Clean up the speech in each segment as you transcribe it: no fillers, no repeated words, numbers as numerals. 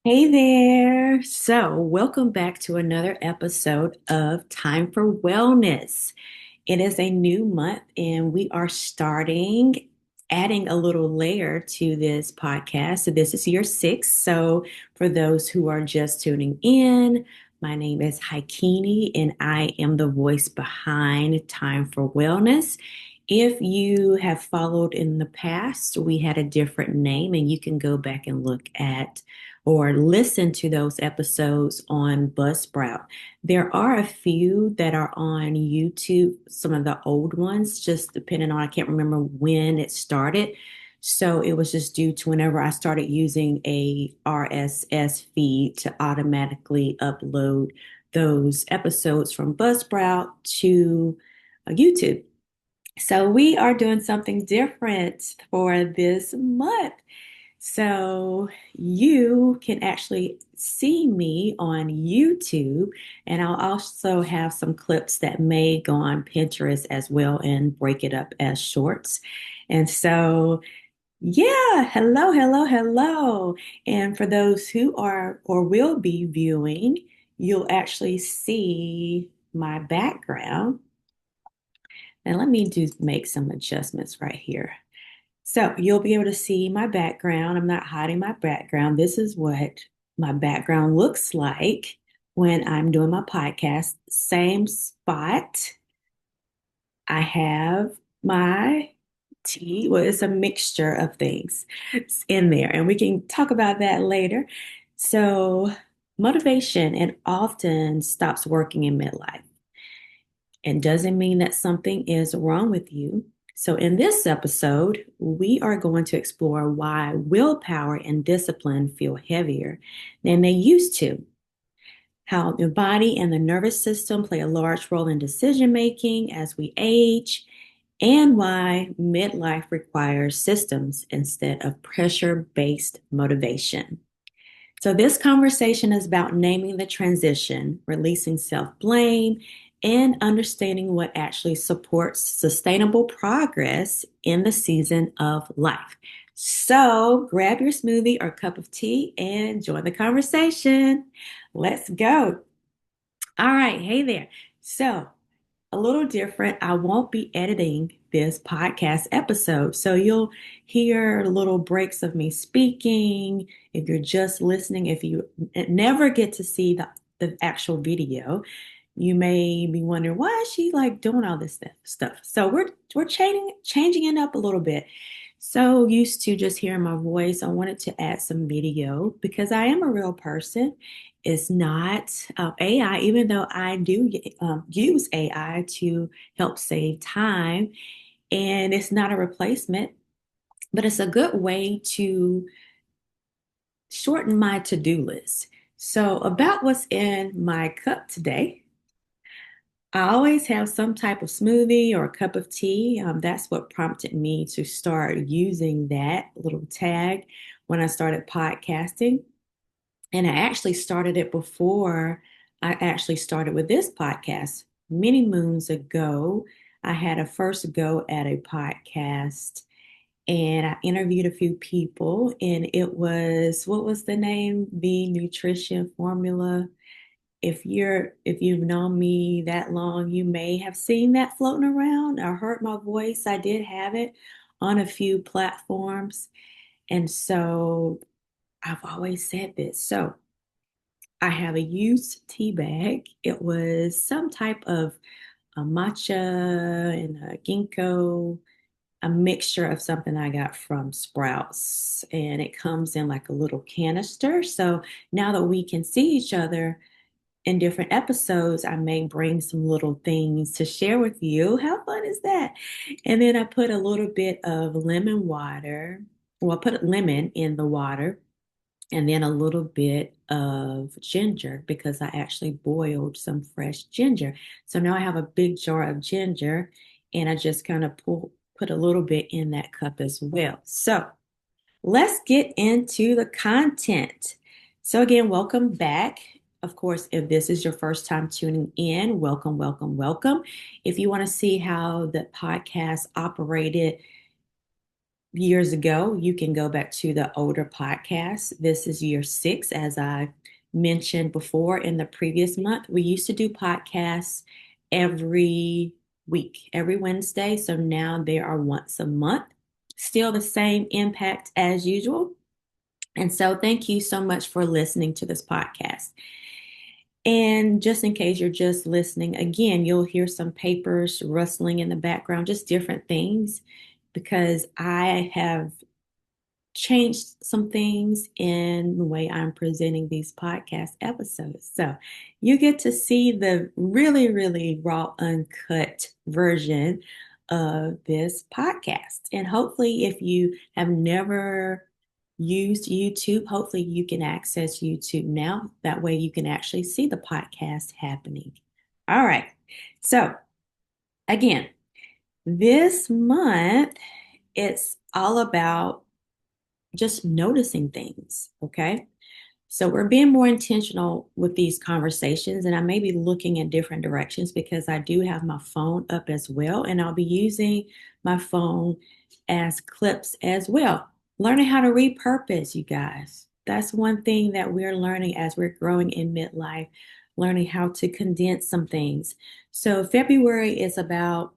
Hey there. So, welcome back to another episode of Time for Wellness. It is a new month and we are adding a little layer to this podcast. So, this is year six. So, for those who are just tuning in, my name is Haikini and I am the voice behind Time for Wellness. If you have followed in the past, we had a different name, and you can go back and look at or listen to those episodes on Buzzsprout. There are a few that are on YouTube, some of the old ones, just depending on, I can't remember when it started. So it was just due to whenever I started using a RSS feed to automatically upload those episodes from Buzzsprout to YouTube. So we are doing something different for this month. So you can actually see me on YouTube, and I'll also have some clips that may go on Pinterest as well and break it up as shorts. And so, yeah, hello, hello, hello. And for those who are or will be viewing, you'll actually see my background. And let me make some adjustments right here. So you'll be able to see my background. I'm not hiding my background. This is what my background looks like when I'm doing my podcast. Same spot. I have my tea. Well, it's a mixture of things in there, and we can talk about that later. So, motivation, it often stops working in midlife and doesn't mean that something is wrong with you. So, in this episode, we are going to explore why willpower and discipline feel heavier than they used to, how the body and the nervous system play a large role in decision making as we age, and why midlife requires systems instead of pressure based motivation. So, this conversation is about naming the transition, releasing self blame, and understanding what actually supports sustainable progress in the season of life. So, grab your smoothie or cup of tea and join the conversation. Let's go. All right. Hey there. So, a little different. I won't be editing this podcast episode. So you'll hear little breaks of me speaking. If you're just listening, if you never get to see the actual video, you may be wondering why is she like doing all this stuff. So we're changing it up a little bit. So used to just hearing my voice, I wanted to add some video because I am a real person. It's not AI, even though I do use AI to help save time, and it's not a replacement, but it's a good way to shorten my to-do list. So, about what's in my cup today, I always have some type of smoothie or a cup of tea. That's what prompted me to start using that little tag when I started podcasting. And I actually started it before I actually started with this podcast. Many moons ago, I had a first go at a podcast and I interviewed a few people, and it was, what was the name? The Nutrition Formula. If you've known me that long, you may have seen that floating around or heard my voice. I did have it on a few platforms. And so I've always said this. So I have a used tea bag. It was some type of a matcha and a ginkgo, a mixture of something I got from Sprouts. And it comes in like a little canister. So now that we can see each other in different episodes, I may bring some little things to share with you. How fun is that? And then I put a little bit of lemon water. Well, I put lemon in the water and then a little bit of ginger because I actually boiled some fresh ginger. So now I have a big jar of ginger and I just kind of put a little bit in that cup as well. So let's get into the content. So again, welcome back. Of course, if this is your first time tuning in, welcome, welcome, welcome. If you want to see how the podcast operated years ago, you can go back to the older podcast. This is year 6, as I mentioned before in the previous month. We used to do podcasts every week, every Wednesday. So now they are once a month. Still the same impact as usual. And so thank you so much for listening to this podcast. And just in case you're just listening, again, you'll hear some papers rustling in the background, just different things, because I have changed some things in the way I'm presenting these podcast episodes. So you get to see the really, really raw, uncut version of this podcast. And hopefully, if you have never used YouTube, hopefully you can access YouTube now. That way you can actually see the podcast happening. All right. So again, this month, it's all about just noticing things. Okay. So we're being more intentional with these conversations, and I may be looking in different directions because I do have my phone up as well, and I'll be using my phone as clips as well. Learning how to repurpose, you guys. That's one thing that we're learning as we're growing in midlife, learning how to condense some things. So February is about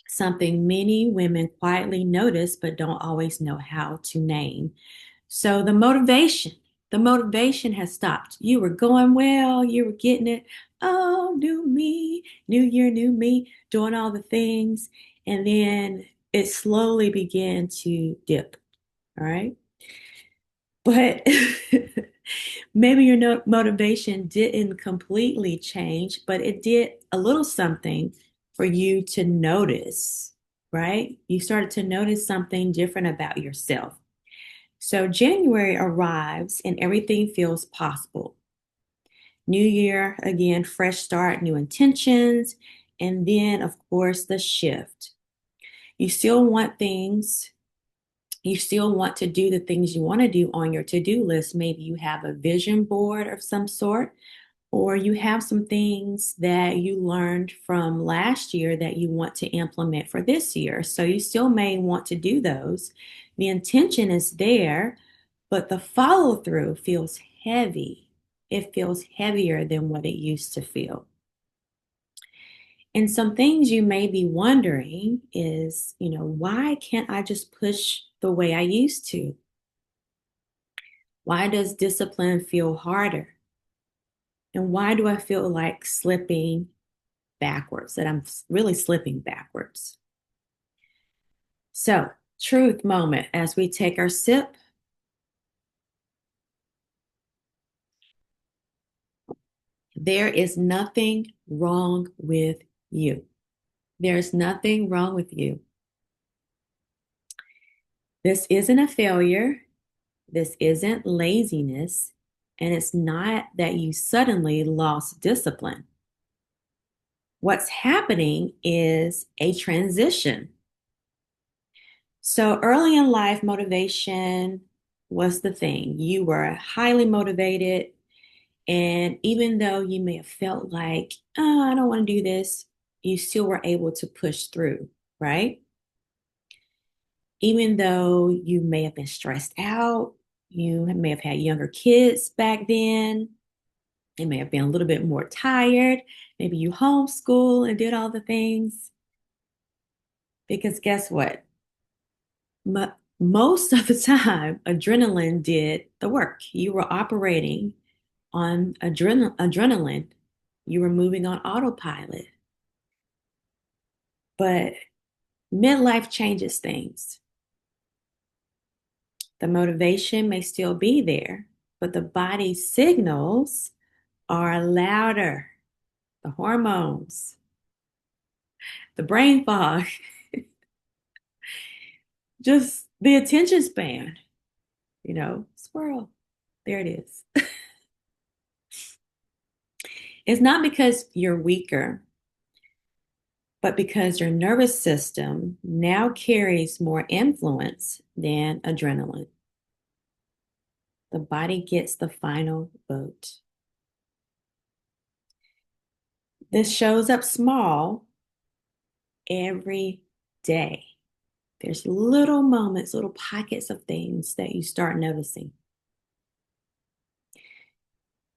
something many women quietly notice but don't always know how to name. So the motivation has stopped. You were going well, you were getting it. Oh, new me, new year, new me, doing all the things. And then it slowly began to dip. All right. But maybe your motivation didn't completely change, but it did a little something for you to notice, right? You started to notice something different about yourself. So January arrives and everything feels possible. New year, again, fresh start, new intentions, and then, of course, the shift. You still want things, you still want to do the things you want to do on your to-do list. Maybe you have a vision board of some sort, or you have some things that you learned from last year that you want to implement for this year. So you still may want to do those. The intention is there, but the follow through feels heavy. It feels heavier than what it used to feel. And some things you may be wondering is, why can't I just push the way I used to? Why does discipline feel harder? And why do I feel like slipping backwards, that I'm really slipping backwards? So, truth moment as we take our sip. There is nothing wrong with you. There's nothing wrong with you. This isn't a failure. This isn't laziness. And it's not that you suddenly lost discipline. What's happening is a transition. So early in life, motivation was the thing. You were highly motivated. And even though you may have felt like, oh, I don't want to do this, you still were able to push through, right? Even though you may have been stressed out, you may have had younger kids back then, you may have been a little bit more tired, maybe you homeschool and did all the things. Because guess what? Most of the time, adrenaline did the work. You were operating on adrenaline. You were moving on autopilot. But midlife changes things. The motivation may still be there, but the body signals are louder. The hormones, the brain fog, just the attention span, squirrel. There it is. It's not because you're weaker, but because your nervous system now carries more influence than adrenaline. The body gets the final vote. This shows up small every day. There's little moments, little pockets of things that you start noticing.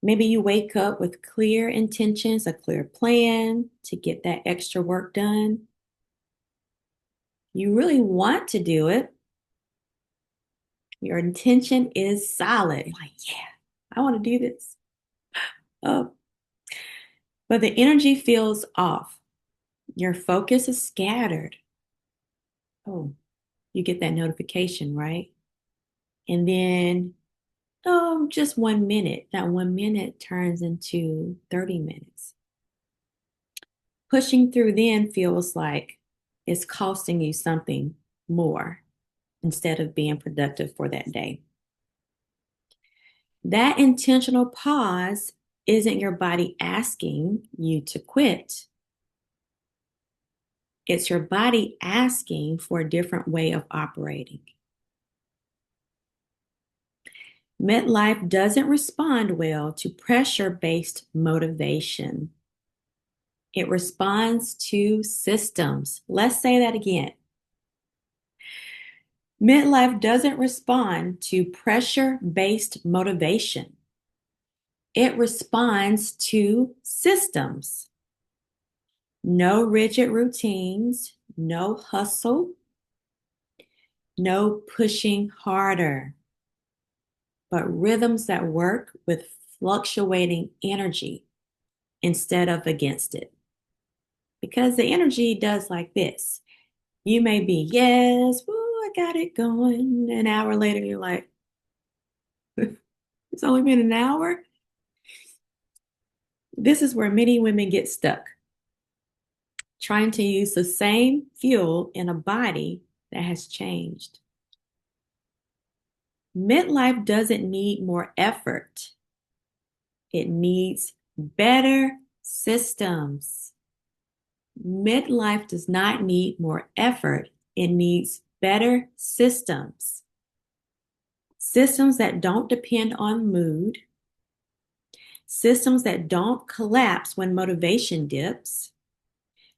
Maybe you wake up with clear intentions, a clear plan to get that extra work done. You really want to do it. Your intention is solid. Like, yeah, I want to do this. Oh, but the energy feels off. Your focus is scattered. Oh, you get that notification, right? And then, oh, just 1 minute. That 1 minute turns into 30 minutes. Pushing through then feels like it's costing you something more instead of being productive for that day. That intentional pause isn't your body asking you to quit. It's your body asking for a different way of operating. Midlife doesn't respond well to pressure-based motivation. It responds to systems. Let's say that again. Midlife doesn't respond to pressure-based motivation. It responds to systems. No rigid routines, no hustle, no pushing harder, but rhythms that work with fluctuating energy instead of against it. Because the energy does like this. You may be, yes, woo, I got it going. An hour later, you're like, it's only been an hour. This is where many women get stuck, trying to use the same fuel in a body that has changed. Midlife doesn't need more effort. It needs better systems. Midlife does not need more effort. It needs better systems. Systems that don't depend on mood. Systems that don't collapse when motivation dips.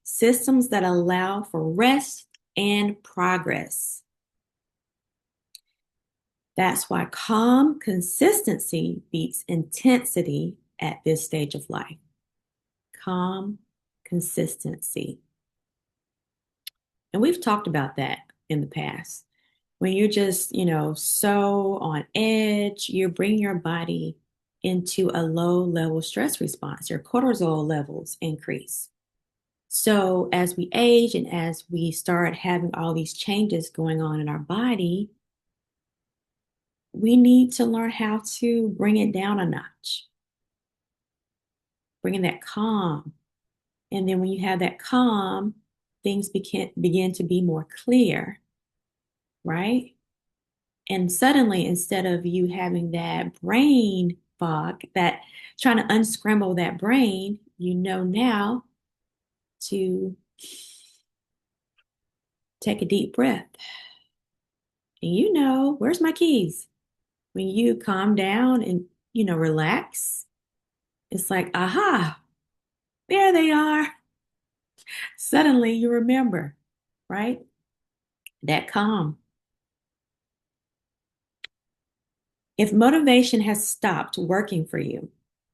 Systems that allow for rest and progress. That's why calm consistency beats intensity at this stage of life. Calm consistency. And we've talked about that in the past. When you're just, so on edge, you're bringing your body into a low level stress response. Your cortisol levels increase. So as we age and as we start having all these changes going on in our body, we need to learn how to bring it down a notch, bringing that calm. And then when you have that calm, things begin to be more clear, right? And suddenly, instead of you having that brain fog, that trying to unscramble that brain, you know now to take a deep breath. And where's my keys? When you calm down and, relax, it's like, aha, there they are. Suddenly you remember, right? That calm. If motivation has stopped working for you,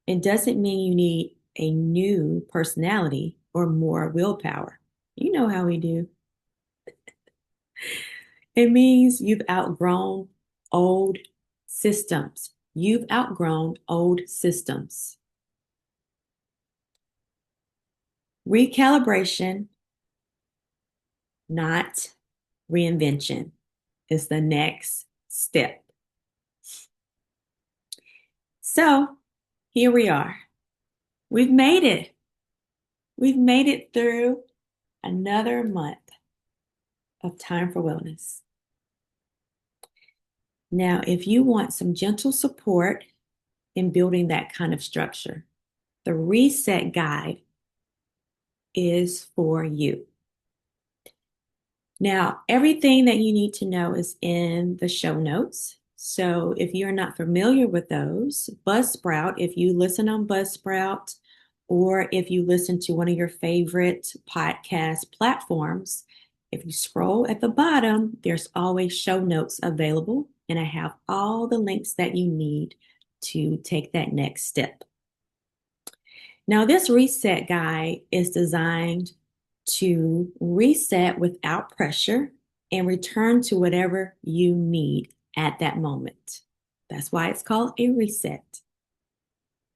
it doesn't mean you need a new personality or more willpower. You know how we do. It means you've outgrown old systems. You've outgrown old systems. Recalibration, not reinvention, is the next step. So here we are. We've made it. We've made it through another month of Time for Wellness. Now, if you want some gentle support in building that kind of structure, the Reset Guide is for you. Now, everything that you need to know is in the show notes. So if you're not familiar with those, Buzzsprout, if you listen on Buzzsprout, or if you listen to one of your favorite podcast platforms, If you scroll at the bottom, there's always show notes available, and I have all the links that you need to take that next step. Now, this reset guide is designed to reset without pressure and return to whatever you need at that moment. That's why it's called a reset.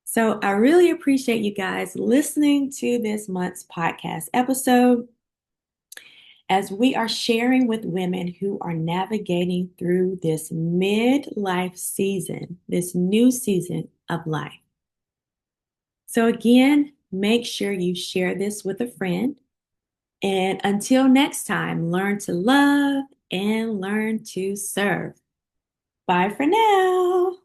So I really appreciate you guys listening to this month's podcast episode as we are sharing with women who are navigating through this midlife season, this new season of life. So again, make sure you share this with a friend. And until next time, learn to love and learn to serve. Bye for now.